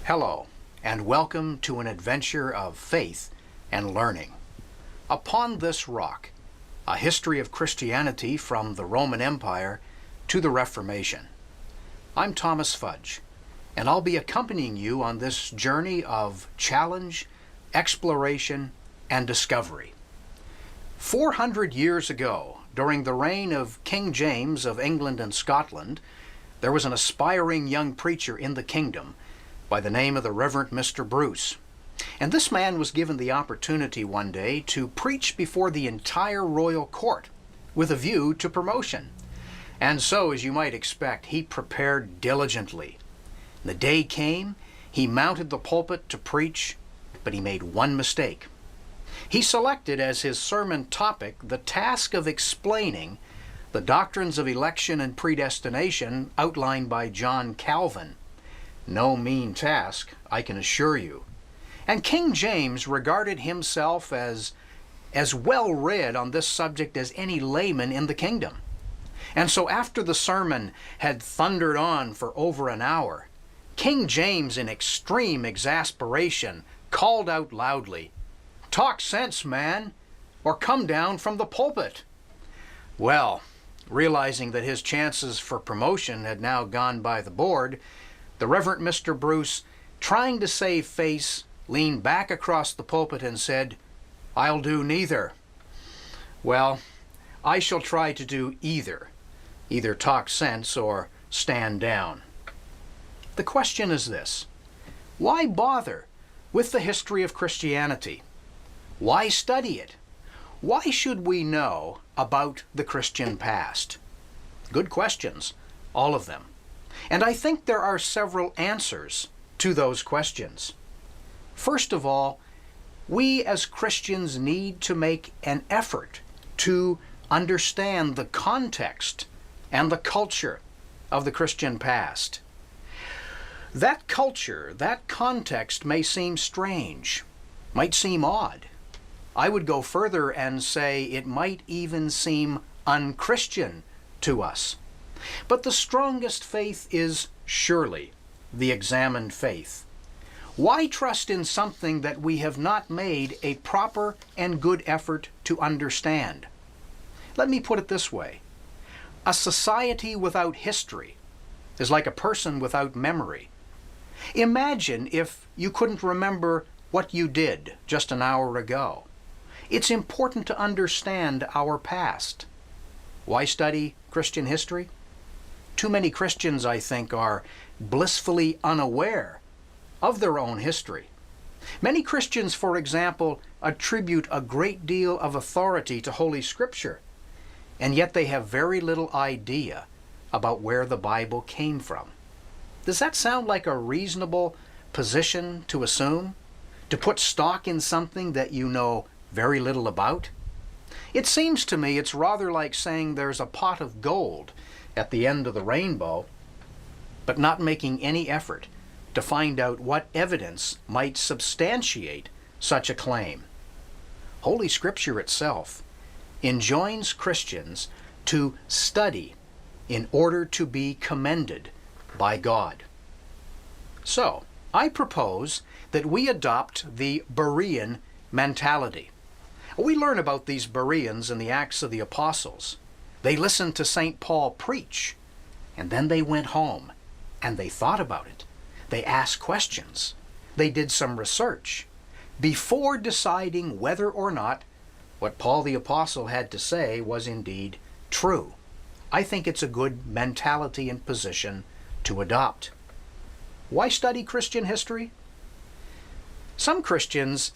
Hello, and welcome to an adventure of faith and learning. Upon this rock, a history of Christianity from the Roman Empire to the Reformation. I'm Thomas Fudge, and I'll be accompanying you on this journey of challenge, exploration, and discovery. 400 years ago, during the reign of King James of England and Scotland, there was an aspiring young preacher in the kingdom by the name of the Reverend Mr. Bruce. And this man was given the opportunity one day to preach before the entire royal court with a view to promotion. And so, as you might expect, he prepared diligently. The day came, he mounted the pulpit to preach, but he made one mistake. He selected as his sermon topic the task of explaining the doctrines of election and predestination outlined by John Calvin. No mean task, I can assure you. And King James regarded himself as well read on this subject as any layman in the kingdom. And so after the sermon had thundered on for over an hour, King James, in extreme exasperation, called out loudly, "Talk sense, man, or come down from the pulpit." Well, realizing that his chances for promotion had now gone by the board, the Reverend Mr. Bruce, trying to save face, leaned back across the pulpit and said, "I'll do neither." Well, I shall try to do either talk sense or stand down. The question is this: why bother with the history of Christianity? Why study it? Why should we know about the Christian past? Good questions, all of them. And I think there are several answers to those questions. First of all, we as Christians need to make an effort to understand the context and the culture of the Christian past. That culture, that context may seem strange, might seem odd. I would go further and say it might even seem unchristian to us. But the strongest faith is surely the examined faith. Why trust in something that we have not made a proper and good effort to understand? Let me put it this way. A society without history is like a person without memory. Imagine if you couldn't remember what you did just an hour ago. It's important to understand our past. Why study Christian history? Too many Christians, I think, are blissfully unaware of their own history. Many Christians, for example, attribute a great deal of authority to Holy Scripture, and yet they have very little idea about where the Bible came from. Does that sound like a reasonable position to assume? To put stock in something that you know very little about? It seems to me it's rather like saying there's a pot of gold at the end of the rainbow, but not making any effort to find out what evidence might substantiate such a claim. Holy Scripture itself enjoins Christians to study in order to be commended by God. So, I propose that we adopt the Berean mentality. We learn about these Bereans in the Acts of the Apostles. They listened to St. Paul preach, and then they went home, and they thought about it. They asked questions. They did some research before deciding whether or not what Paul the Apostle had to say was indeed true. I think it's a good mentality and position to adopt. Why study Christian history? Some Christians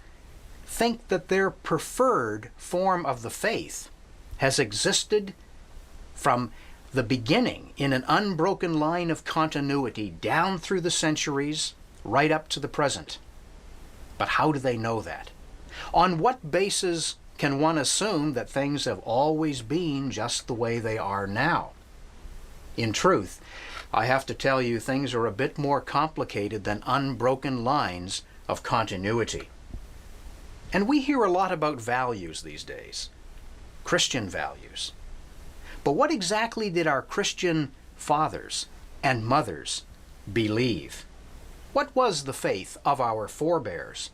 think that their preferred form of the faith has existed from the beginning in an unbroken line of continuity down through the centuries, right up to the present. But how do they know that? On what basis can one assume that things have always been just the way they are now? In truth, I have to tell you, things are a bit more complicated than unbroken lines of continuity. And we hear a lot about values these days, Christian values. But what exactly did our Christian fathers and mothers believe? What was the faith of our forebears?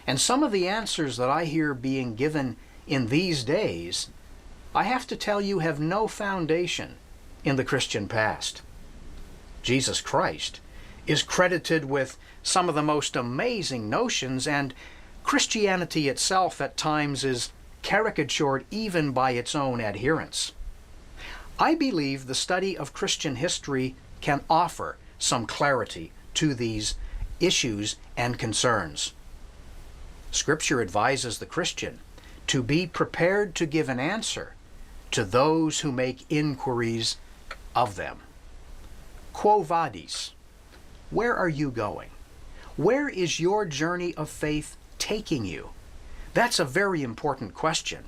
And some of the answers that I hear being given in these days, I have to tell you, have no foundation in the Christian past. Jesus Christ is credited with some of the most amazing notions, and Christianity itself at times is caricatured even by its own adherents. I believe the study of Christian history can offer some clarity to these issues and concerns. Scripture advises the Christian to be prepared to give an answer to those who make inquiries of them. Quo vadis? Where are you going? Where is your journey of faith taking you? That's a very important question.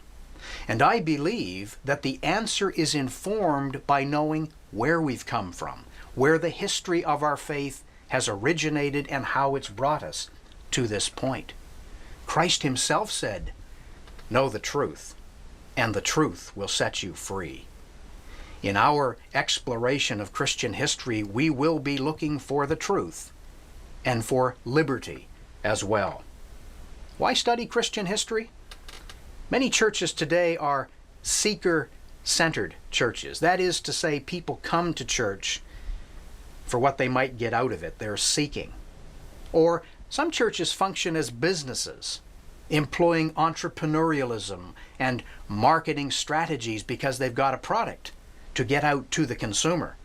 And I believe that the answer is informed by knowing where we've come from, where the history of our faith has originated, and how it's brought us to this point. Christ himself said, "Know the truth, and the truth will set you free." In our exploration of Christian history, we will be looking for the truth and for liberty as well. Why study Christian history? Many churches today are seeker-centered churches. That is to say, people come to church for what they might get out of it. They're seeking. Or some churches function as businesses, employing entrepreneurialism and marketing strategies because they've got a product to get out to the consumer.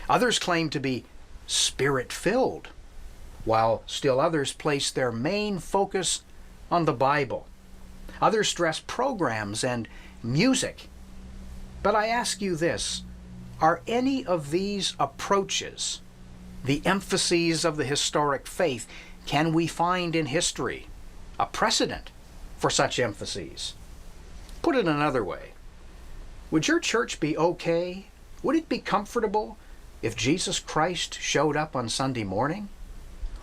Others claim to be Spirit-filled, while still others place their main focus on the Bible. Others stress programs and music. But I ask you this, are any of these approaches the emphases of the historic faith? Can we find in history a precedent for such emphases? Put it another way, would your church be okay? Would it be comfortable if Jesus Christ showed up on Sunday morning?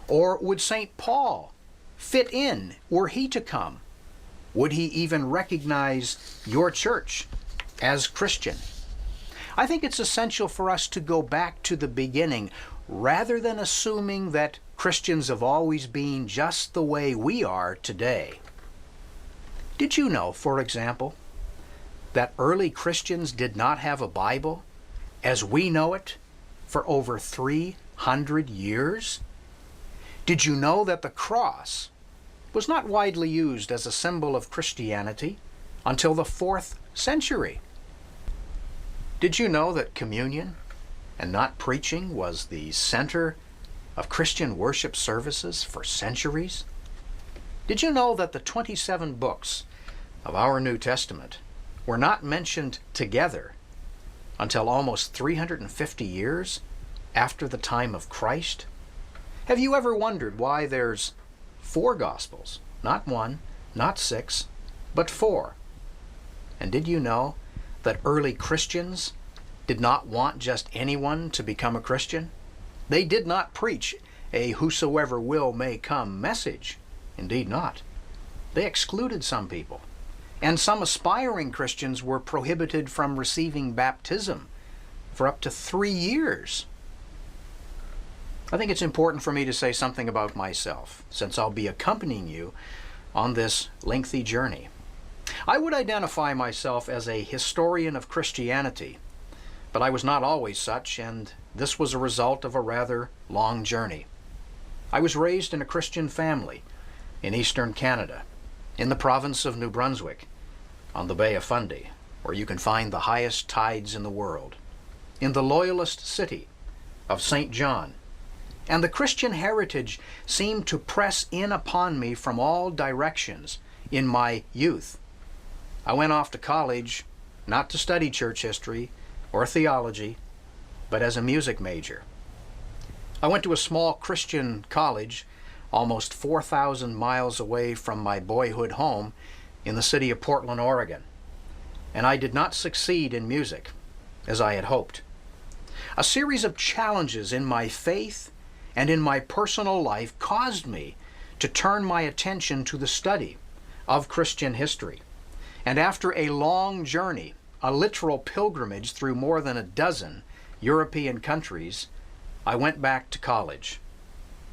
Or would St. Paul fit in were he to come? Would he even recognize your church as Christian? I think it's essential for us to go back to the beginning rather than assuming that Christians have always been just the way we are today. Did you know, for example, that early Christians did not have a Bible as we know it for over 300 years? Did you know that the cross was not widely used as a symbol of Christianity until the 4th century? Did you know that communion and not preaching was the center of Christian worship services for centuries? Did you know that the 27 books of our New Testament were not mentioned together until almost 350 years after the time of Christ? Have you ever wondered why there's 4 Gospels? Not 1, not 6, but 4. And did you know that early Christians did not want just anyone to become a Christian? They did not preach a whosoever will may come message. Indeed not. They excluded some people. And some aspiring Christians were prohibited from receiving baptism for up to 3 years. I think it's important for me to say something about myself, since I'll be accompanying you on this lengthy journey. I would identify myself as a historian of Christianity, but I was not always such, and this was a result of a rather long journey. I was raised in a Christian family in eastern Canada, in the province of New Brunswick, on the Bay of Fundy, where you can find the highest tides in the world, in the loyalist city of St. John. And the Christian heritage seemed to press in upon me from all directions in my youth. I went off to college not to study church history or theology, but as a music major. I went to a small Christian college almost 4,000 miles away from my boyhood home in the city of Portland, Oregon, and I did not succeed in music as I had hoped. A series of challenges in my faith and in my personal life caused me to turn my attention to the study of Christian history. And after a long journey, a literal pilgrimage through more than a dozen European countries, I went back to college.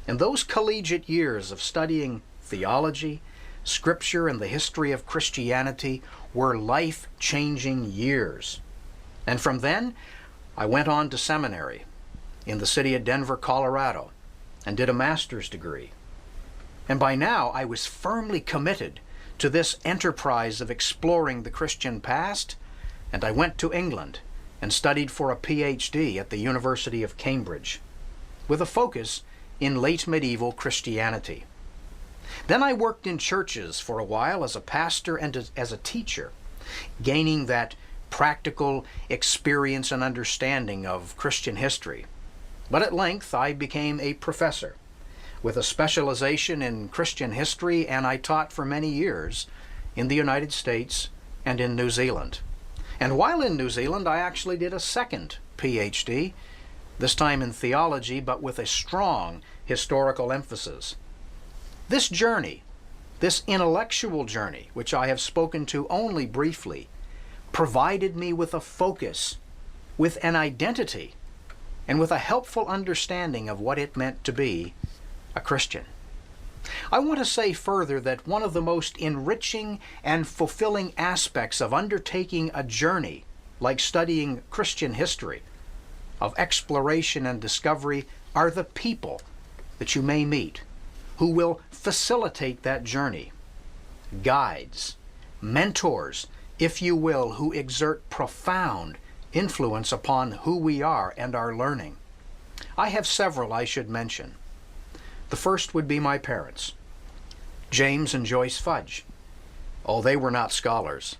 And those collegiate years of studying theology, Scripture, and the history of Christianity were life-changing years. And from then, I went on to seminary in the city of Denver, Colorado, and did a master's degree. And by now, I was firmly committed to this enterprise of exploring the Christian past, and I went to England and studied for a PhD at the University of Cambridge, with a focus in late medieval Christianity. Then I worked in churches for a while as a pastor and as a teacher, gaining that practical experience and understanding of Christian history. But at length I became a professor with a specialization in Christian history, and I taught for many years in the United States and in New Zealand. And while in New Zealand, I actually did a second PhD, this time in theology, but with a strong historical emphasis. This journey, this intellectual journey, which I have spoken to only briefly, provided me with a focus, with an identity, and with a helpful understanding of what it meant to be a Christian. I want to say further that one of the most enriching and fulfilling aspects of undertaking a journey like studying Christian history, of exploration and discovery, are the people that you may meet who will facilitate that journey. Guides, mentors, if you will, who exert profound influence upon who we are and our learning. I have several I should mention. The first would be my parents, James and Joyce Fudge. Oh, they were not scholars,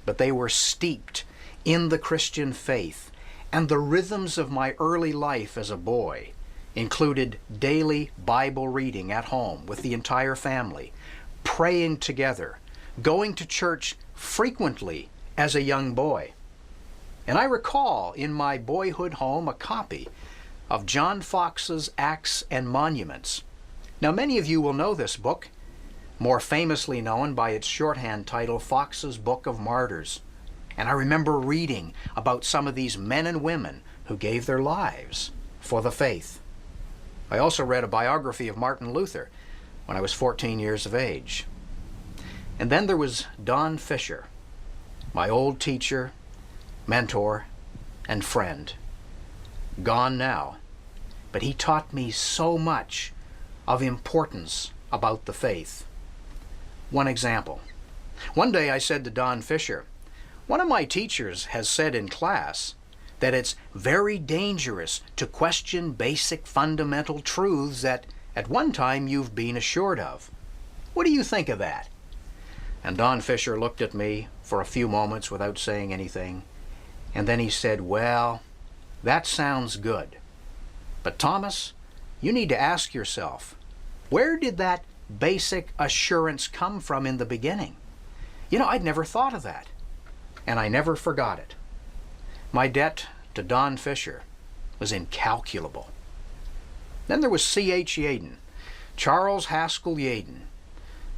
but they were steeped in the Christian faith, and the rhythms of my early life as a boy included daily Bible reading at home with the entire family, praying together, going to church frequently as a young boy. And I recall in my boyhood home a copy of John Fox's Acts and Monuments. Now, many of you will know this book, more famously known by its shorthand title, Fox's Book of Martyrs. And I remember reading about some of these men and women who gave their lives for the faith. I also read a biography of Martin Luther when I was 14 years of age. And then there was Don Fisher, my old teacher, mentor, and friend. Gone now, but he taught me so much of importance about the faith. One example. One day I said to Don Fisher, "One of my teachers has said in class that it's very dangerous to question basic fundamental truths that at one time you've been assured of. What do you think of that?" And Don Fisher looked at me for a few moments without saying anything, and then he said, "Well, that sounds good. But Thomas, you need to ask yourself, where did that basic assurance come from in the beginning? You know, I'd never thought of that, and I never forgot it." My debt to Don Fisher was incalculable. Then there was C.H. Yaden, Charles Haskell Yaden,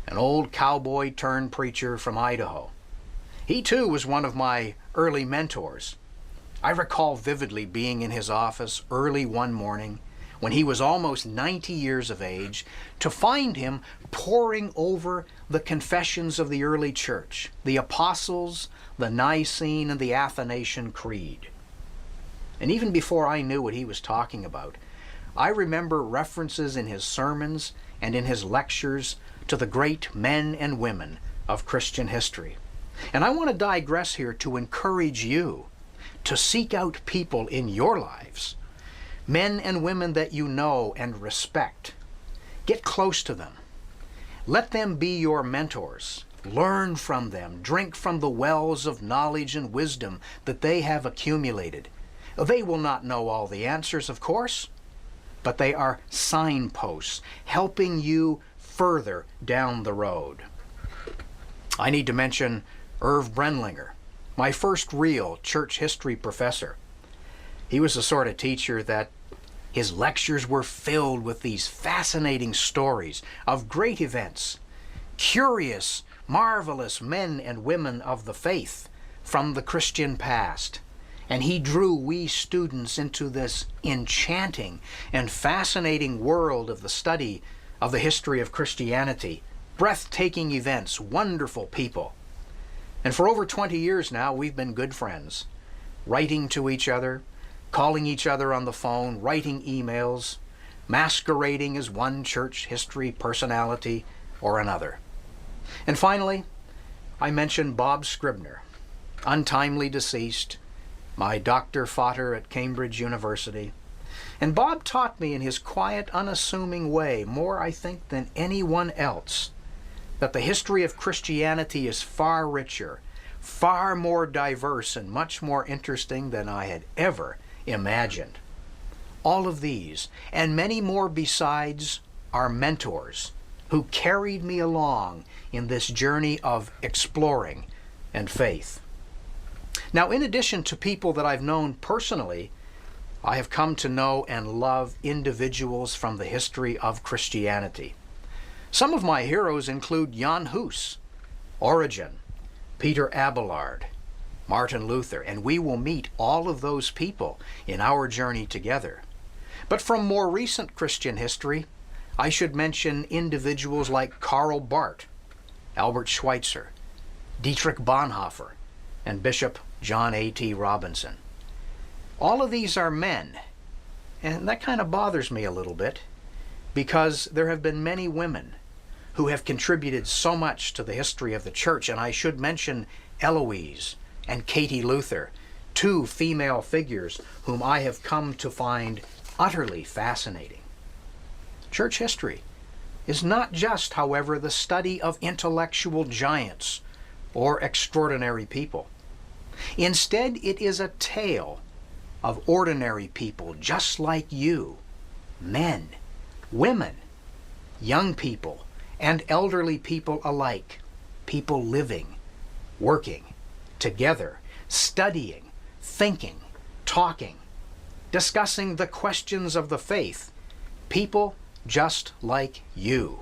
an old cowboy turned preacher from Idaho. He too was one of my early mentors. I recall vividly being in his office early one morning when he was almost 90 years of age, to find him poring over the confessions of the early church, the Apostles', the Nicene, and the Athanasian Creed. And even before I knew what he was talking about, I remember references in his sermons and in his lectures to the great men and women of Christian history. And I want to digress here to encourage you to seek out people in your lives, men and women that you know and respect. Get close to them. Let them be your mentors. Learn from them. Drink from the wells of knowledge and wisdom that they have accumulated. They will not know all the answers, of course, but they are signposts helping you further down the road. I need to mention Irv Brenlinger, my first real church history professor. He was the sort of teacher that his lectures were filled with these fascinating stories of great events, curious, marvelous men and women of the faith from the Christian past. and he drew we students into this enchanting and fascinating world of the study of the history of Christianity. Breathtaking events, wonderful people. And for over 20 years now, we've been good friends, writing to each other, calling each other on the phone, writing emails, masquerading as one church history personality or another. And finally, I mentioned Bob Scribner, untimely deceased, my Dr. Fodder at Cambridge University. And Bob taught me in his quiet, unassuming way, more I think than anyone else, that the history of Christianity is far richer, far more diverse, and much more interesting than I had ever imagined. All of these, and many more besides, are mentors who carried me along in this journey of exploring and faith. Now, in addition to people that I've known personally, I have come to know and love individuals from the history of Christianity. Some of my heroes include Jan Hus, Origen, Peter Abelard, Martin Luther, and we will meet all of those people in our journey together. But from more recent Christian history, I should mention individuals like Karl Barth, Albert Schweitzer, Dietrich Bonhoeffer, and Bishop John A.T. Robinson. All of these are men, and that kind of bothers me a little bit, because there have been many women who have contributed so much to the history of the church, and I should mention Eloise and Katie Luther, two female figures whom I have come to find utterly fascinating. Church history is not just, however, the study of intellectual giants or extraordinary people. Instead, it is a tale of ordinary people just like you, men, women, young people, and elderly people alike, people living, working, together, studying, thinking, talking, discussing the questions of the faith, people just like you.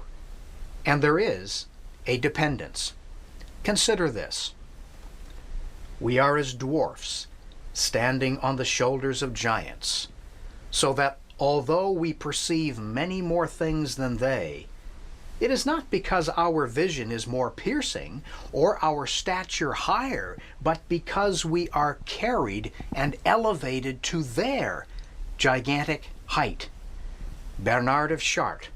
And there is a dependence. Consider this. We are as dwarfs, standing on the shoulders of giants, so that although we perceive many more things than they, it is not because our vision is more piercing or our stature higher, but because we are carried and elevated to their gigantic height. Bernard of Chartres,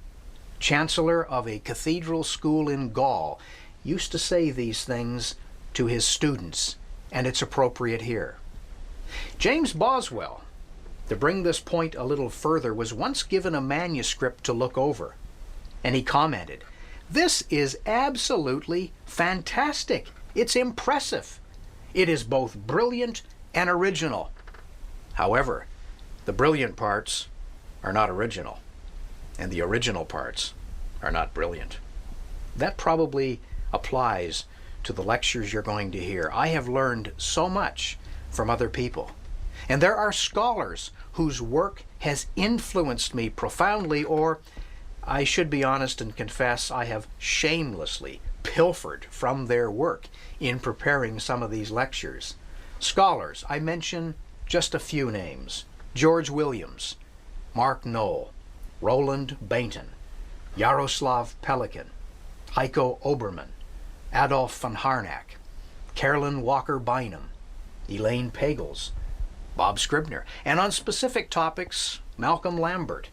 chancellor of a cathedral school in Gaul, used to say these things to his students, and it's appropriate here. James Boswell, to bring this point a little further, was once given a manuscript to look over, and he commented, "This is absolutely fantastic. It's impressive. It is both brilliant and original. However, the brilliant parts are not original, and the original parts are not brilliant." That probably applies to the lectures you're going to hear. I have learned so much from other people, and there are scholars whose work has influenced me profoundly, or I should be honest and confess I have shamelessly pilfered from their work in preparing some of these lectures. Scholars, I mention just a few names: George Williams, Mark Knoll, Roland Bainton, Yaroslav Pelikan, Heiko Obermann, Adolf von Harnack, Carolyn Walker Bynum, Elaine Pagels, Bob Scribner, and on specific topics, Malcolm Lambert,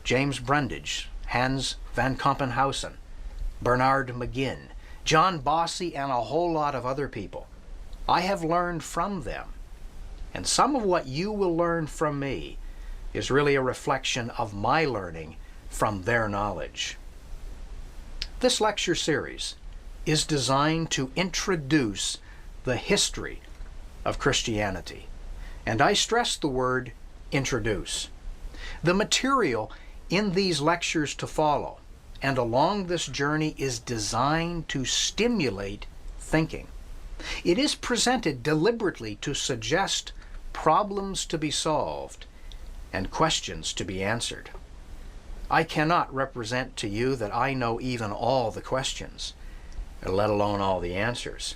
James Brundage, Hans van Kampenhausen, Bernard McGinn, John Bossy, and a whole lot of other people. I have learned from them, and some of what you will learn from me is really a reflection of my learning from their knowledge. This lecture series is designed to introduce the history of Christianity, and I stress the word introduce. The material in these lectures to follow and along this journey is designed to stimulate thinking. It is presented deliberately to suggest problems to be solved and questions to be answered. I cannot represent to you that I know even all the questions, let alone all the answers.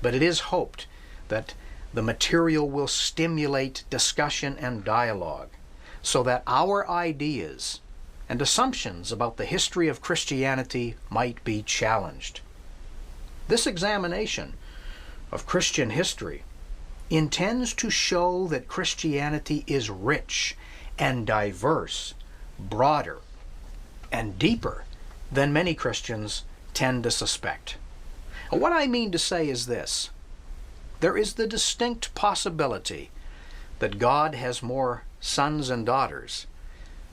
But it is hoped that The material will stimulate discussion and dialogue so that our ideas and assumptions about the history of Christianity might be challenged. This examination of Christian history intends to show that Christianity is rich and diverse, broader, and deeper than many Christians tend to suspect. What I mean to say is this: there is the distinct possibility that God has more sons and daughters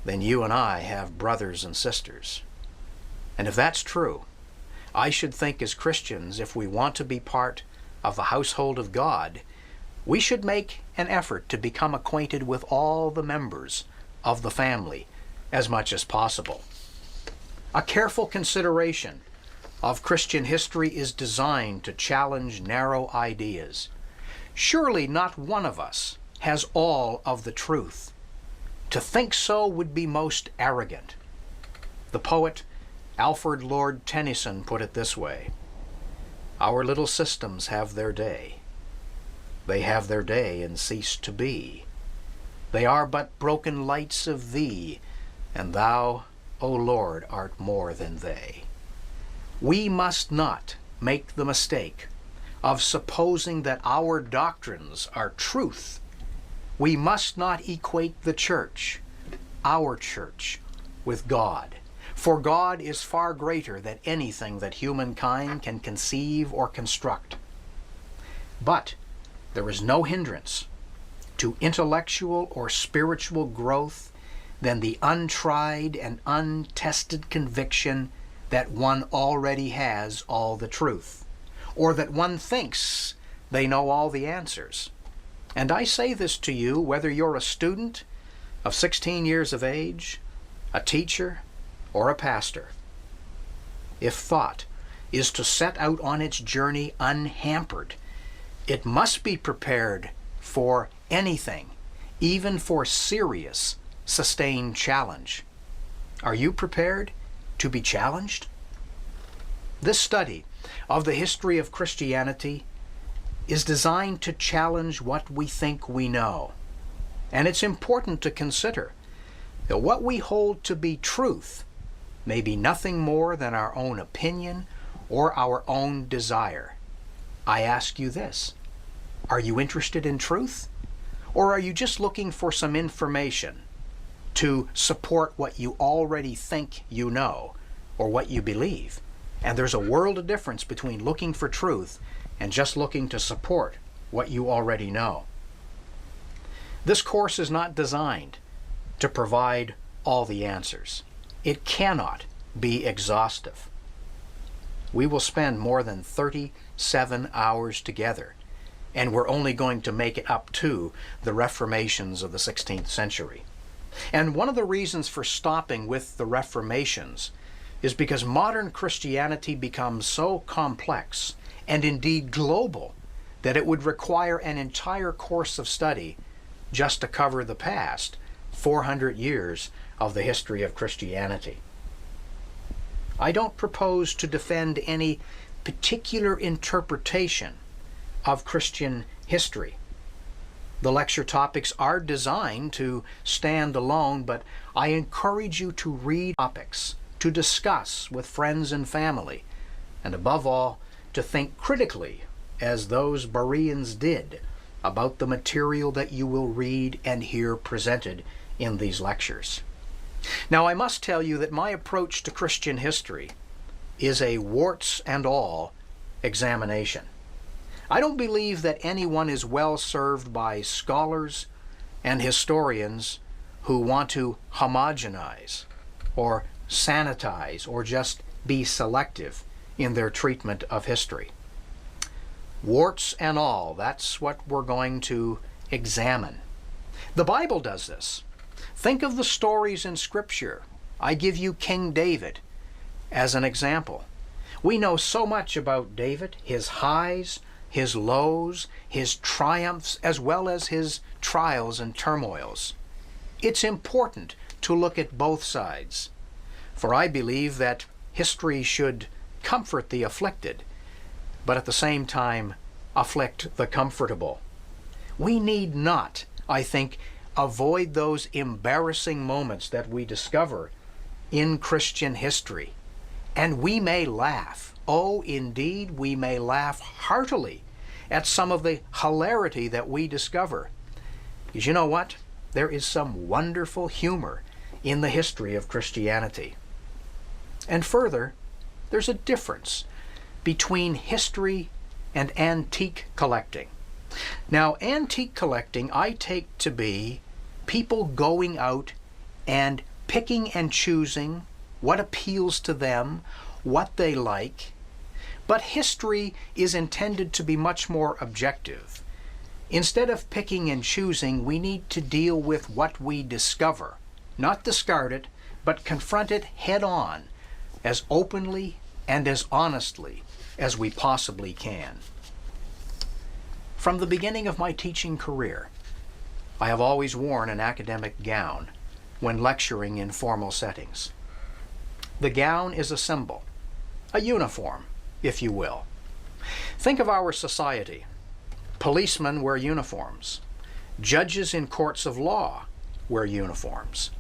than you and I have brothers and sisters. And if that's true, I should think as Christians, if we want to be part of the household of God, we should make an effort to become acquainted with all the members of the family as much as possible. A careful consideration of Christian history is designed to challenge narrow ideas. Surely not one of us has all of the truth. To think so would be most arrogant. The poet Alfred Lord Tennyson put it this way: "Our little systems have their day. They have their day and cease to be. They are but broken lights of Thee, and Thou, O Lord, art more than they." We must not make the mistake of supposing that our doctrines are truth. We must not equate the church, our church, with God. For God is far greater than anything that humankind can conceive or construct. But there is no hindrance to intellectual or spiritual growth than the untried and untested conviction that one already has all the truth, or that one thinks they know all the answers. And I say this to you whether you're a student of 16 years of age, a teacher, or a pastor. If thought is to set out on its journey unhampered, it must be prepared for anything, even for serious, sustained challenge. Are you prepared to be challenged? This study of the history of Christianity is designed to challenge what we think we know. And it's important to consider that what we hold to be truth may be nothing more than our own opinion or our own desire. I ask you this: are you interested in truth? Or are you just looking for some information to support what you already think you know or what you believe? And there's a world of difference between looking for truth and just looking to support what you already know. This course is not designed to provide all the answers. It cannot be exhaustive. We will spend more than 37 hours together, and we're only going to make it up to the Reformations of the 16th century. And one of the reasons for stopping with the Reformations is because modern Christianity becomes so complex and indeed global that it would require an entire course of study just to cover the past 400 years of the history of Christianity. I don't propose to defend any particular interpretation of Christian history. The lecture topics are designed to stand alone, but I encourage you to read topics, to discuss with friends and family, and above all, to think critically, as those Bereans did, about the material that you will read and hear presented in these lectures. Now, I must tell you that my approach to Christian history is a warts and all examination. I don't believe that anyone is well served by scholars and historians who want to homogenize or sanitize or just be selective in their treatment of history. Warts and all, that's what we're going to examine. The Bible does this. Think of the stories in Scripture. I give you King David as an example. We know so much about David, his highs, his lows, his triumphs, as well as his trials and turmoils. It's important to look at both sides, for I believe that history should comfort the afflicted, but at the same time afflict the comfortable. We need not, I think, avoid those embarrassing moments that we discover in Christian history. And we may laugh. Oh, indeed, we may laugh heartily at some of the hilarity that we discover. Because you know what? There is some wonderful humor in the history of Christianity. And further, there's a difference between history and antique collecting. Now, antique collecting I take to be people going out and picking and choosing what appeals to them, what they like. But history is intended to be much more objective. Instead of picking and choosing, we need to deal with what we discover, not discard it, but confront it head on, as openly and as honestly as we possibly can. From the beginning of my teaching career, I have always worn an academic gown when lecturing in formal settings. The gown is a symbol, a uniform, if you will. Think of our society. Policemen wear uniforms. Judges in courts of law wear uniforms.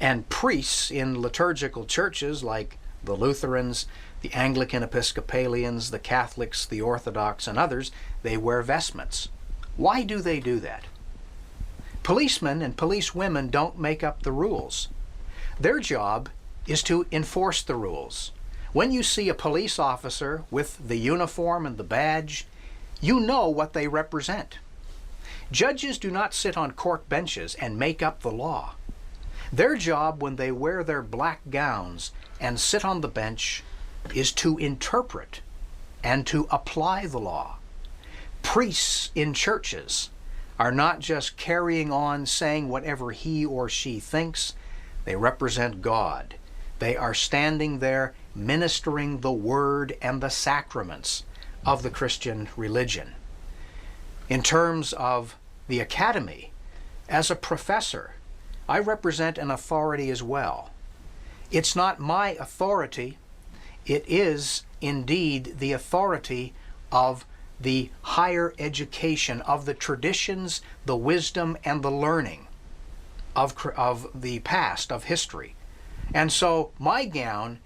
And priests in liturgical churches like the Lutherans, the Anglican Episcopalians, the Catholics, the Orthodox, and others, they wear vestments. Why do they do that? Policemen and policewomen don't make up the rules. Their job is to enforce the rules. When you see a police officer with the uniform and the badge, you know what they represent. Judges do not sit on court benches and make up the law. Their job when they wear their black gowns and sit on the bench is to interpret and to apply the law. Priests in churches are not just carrying on saying whatever he or she thinks. They represent God. They are standing there ministering the word and the sacraments of the Christian religion. In terms of the academy, as a professor, I represent an authority as well. It's not my authority, it is indeed the authority of the higher education, of the traditions, the wisdom, and the learning of the past, of history. And so my gown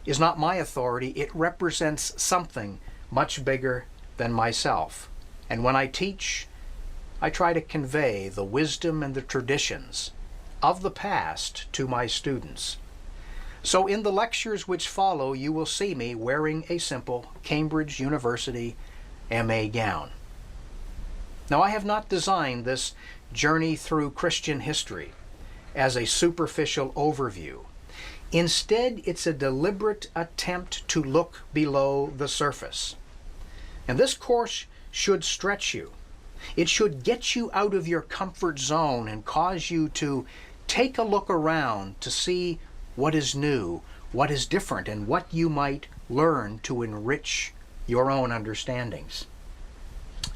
is not my authority, it represents something much bigger than myself. And when I teach, I try to convey the wisdom and the traditions of the past to my students. So in the lectures which follow, you will see me wearing a simple Cambridge University MA gown. Now, I have not designed this journey through Christian history as a superficial overview. Instead, it's a deliberate attempt to look below the surface. And this course should stretch you. It should get you out of your comfort zone and cause you to take a look around to see what is new, what is different, and what you might learn to enrich your own understandings.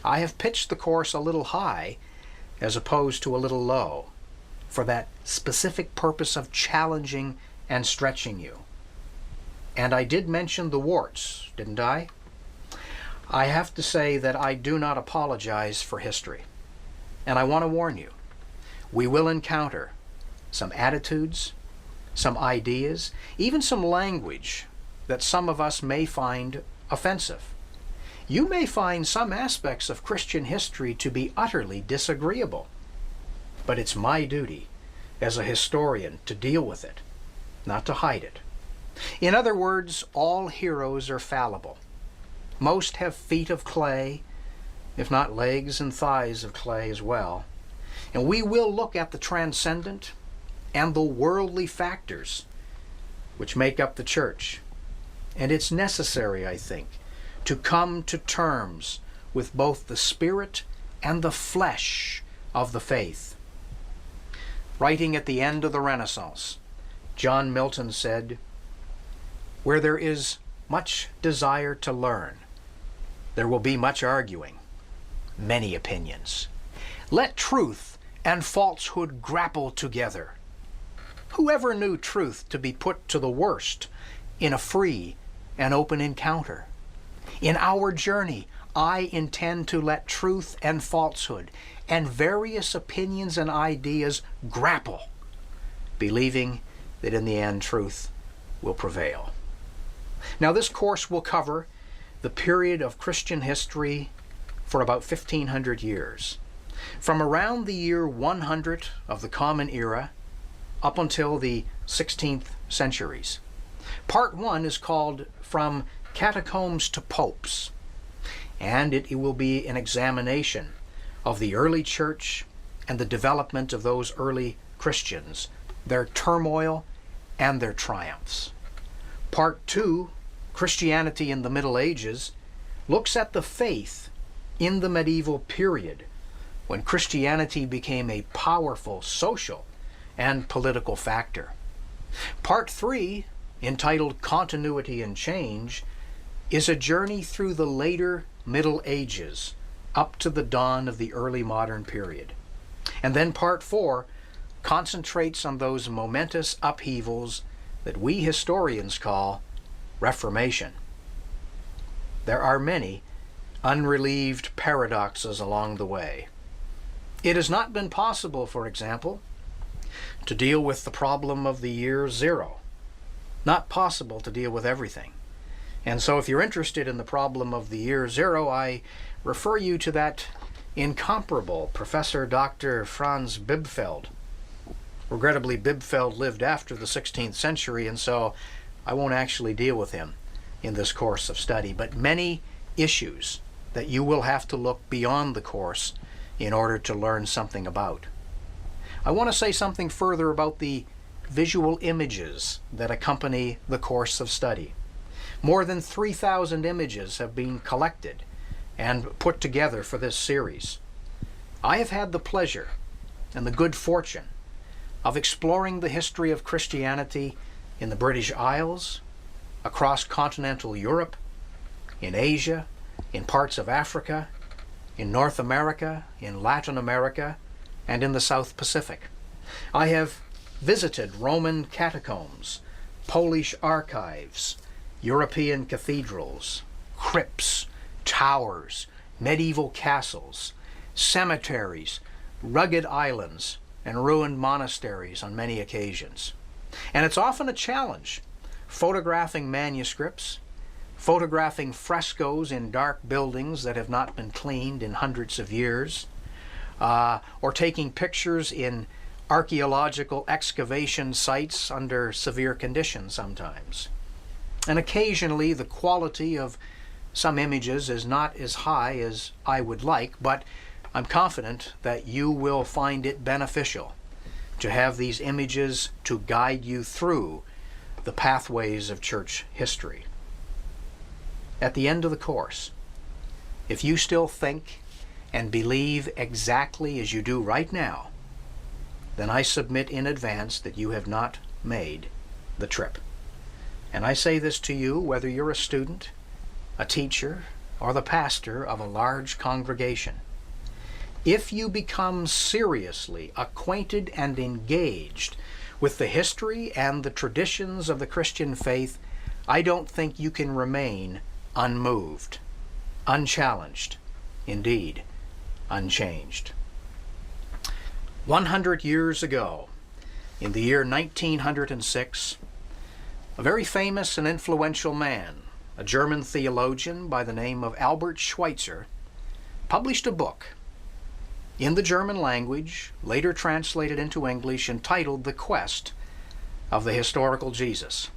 I have pitched the course a little high as opposed to a little low for that specific purpose of challenging and stretching you. And I did mention the warts, didn't I? I have to say that I do not apologize for history. And I want to warn you, we will encounter some attitudes, some ideas, even some language that some of us may find offensive. You may find some aspects of Christian history to be utterly disagreeable, but it's my duty as a historian to deal with it, not to hide it. In other words, all heroes are fallible. Most have feet of clay, if not legs and thighs of clay as well. And we will look at the transcendent and the worldly factors which make up the church. And it's necessary, I think, to come to terms with both the spirit and the flesh of the faith. Writing at the end of the Renaissance, John Milton said, "Where there is much desire to learn, there will be much arguing, many opinions. Let truth and falsehood grapple together. Whoever knew truth to be put to the worst in a free and open encounter? In our journey, I intend to let truth and falsehood and various opinions and ideas grapple, believing that in the end truth will prevail. Now, this course will cover the period of Christian history for about 1,500 years, from around the year 100 of the Common Era up until the 16th centuries. Part 1 is called From Catacombs to Popes, and it will be an examination of the early church and the development of those early Christians, their turmoil and their triumphs. Part 2, Christianity in the Middle Ages, looks at the faith in the medieval period when Christianity became a powerful social and political factor. Part 3, entitled Continuity and Change, is a journey through the later Middle Ages up to the dawn of the early modern period. And then Part 4 concentrates on those momentous upheavals that we historians call Reformation. There are many unrelieved paradoxes along the way. It has not been possible, for example, to deal with the problem of the year zero. Not possible to deal with everything. And so if you're interested in the problem of the year zero, I refer you to that incomparable Professor Dr. Franz Bibfeld. Regrettably, Bibfeld lived after the 16th century, and so I won't actually deal with him in this course of study, but many issues that you will have to look beyond the course in order to learn something about. I want to say something further about the visual images that accompany the course of study. More than 3,000 images have been collected and put together for this series. I have had the pleasure and the good fortune of exploring the history of Christianity in the British Isles, across continental Europe, in Asia, in parts of Africa, in North America, in Latin America, and in the South Pacific. I have visited Roman catacombs, Polish archives, European cathedrals, crypts, towers, medieval castles, cemeteries, rugged islands, and ruined monasteries on many occasions. And it's often a challenge photographing manuscripts, photographing frescoes in dark buildings that have not been cleaned in hundreds of years, or taking pictures in archaeological excavation sites under severe conditions sometimes. And occasionally the quality of some images is not as high as I would like, but I'm confident that you will find it beneficial to have these images to guide you through the pathways of church history. At the end of the course, if you still think and believe exactly as you do right now, then I submit in advance that you have not made the trip. And I say this to you whether you're a student, a teacher, or the pastor of a large congregation. If you become seriously acquainted and engaged with the history and the traditions of the Christian faith, I don't think you can remain unmoved, unchallenged, indeed, unchanged. 100 years ago, in the year 1906, a very famous and influential man, a German theologian by the name of Albert Schweitzer, published a book in the German language, later translated into English, entitled The Quest of the Historical Jesus.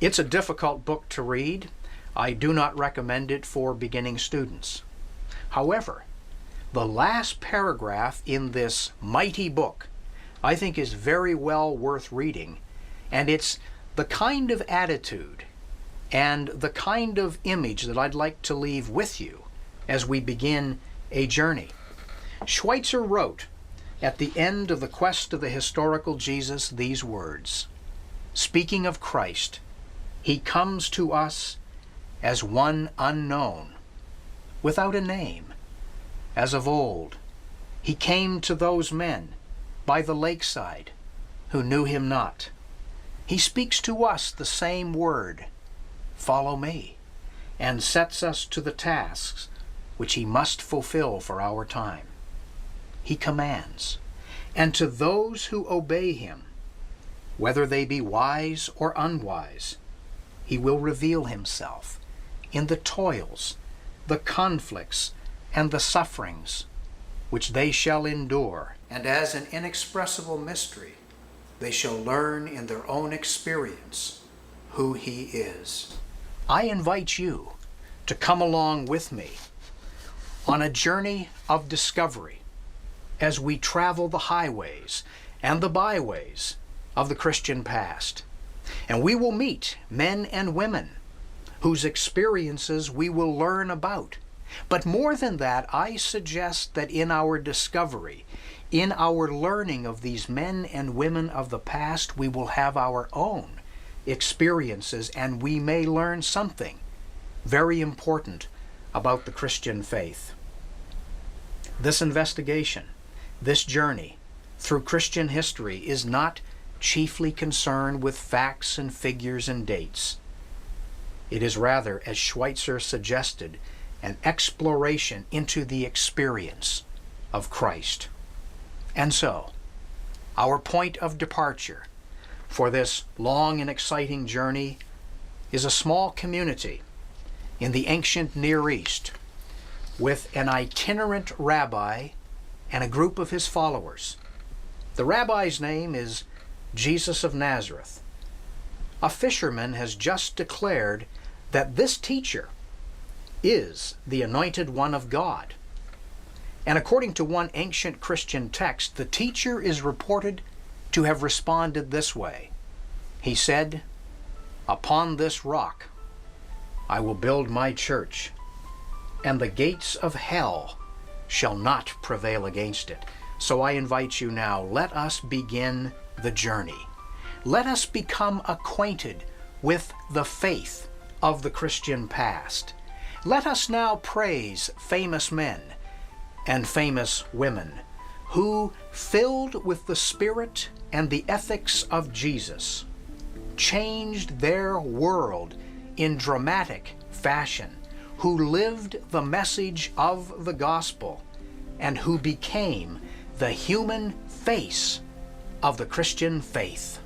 It's a difficult book to read. I do not recommend it for beginning students. However, the last paragraph in this mighty book I think is very well worth reading, and it's the kind of attitude and the kind of image that I'd like to leave with you as we begin a journey. Schweitzer wrote at the end of The Quest of the Historical Jesus these words, speaking of Christ, "He comes to us as one unknown, without a name. As of old, he came to those men by the lakeside who knew him not. He speaks to us the same word, 'Follow me,' and sets us to the tasks which he must fulfill for our time. he commands, and to those who obey him, whether they be wise or unwise, he will reveal himself in the toils, the conflicts, and the sufferings which they shall endure, and as an inexpressible mystery they shall learn in their own experience who he is. I invite you to come along with me on a journey of discovery as we travel the highways and the byways of the Christian past. And we will meet men and women whose experiences we will learn about. But more than that, I suggest that in our discovery, in our learning of these men and women of the past, we will have our own experiences, and we may learn something very important about the Christian faith. This investigation, this journey through Christian history is not chiefly concerned with facts and figures and dates. It is rather, as Schweitzer suggested, an exploration into the experience of Christ. And so, our point of departure for this long and exciting journey is a small community in the ancient Near East with an itinerant rabbi and a group of his followers. The rabbi's name is Jesus of Nazareth. A fisherman has just declared that this teacher is the anointed one of God. And according to one ancient Christian text, the teacher is reported to have responded this way. He said, "Upon this rock I will build my church, and the gates of hell shall not prevail against it." So I invite you now, let us begin the journey. Let us become acquainted with the faith of the Christian past. Let us now praise famous men and famous women who, filled with the Spirit and the ethics of Jesus, changed their world in dramatic fashion, who lived the message of the gospel, and who became the human face of the Christian faith.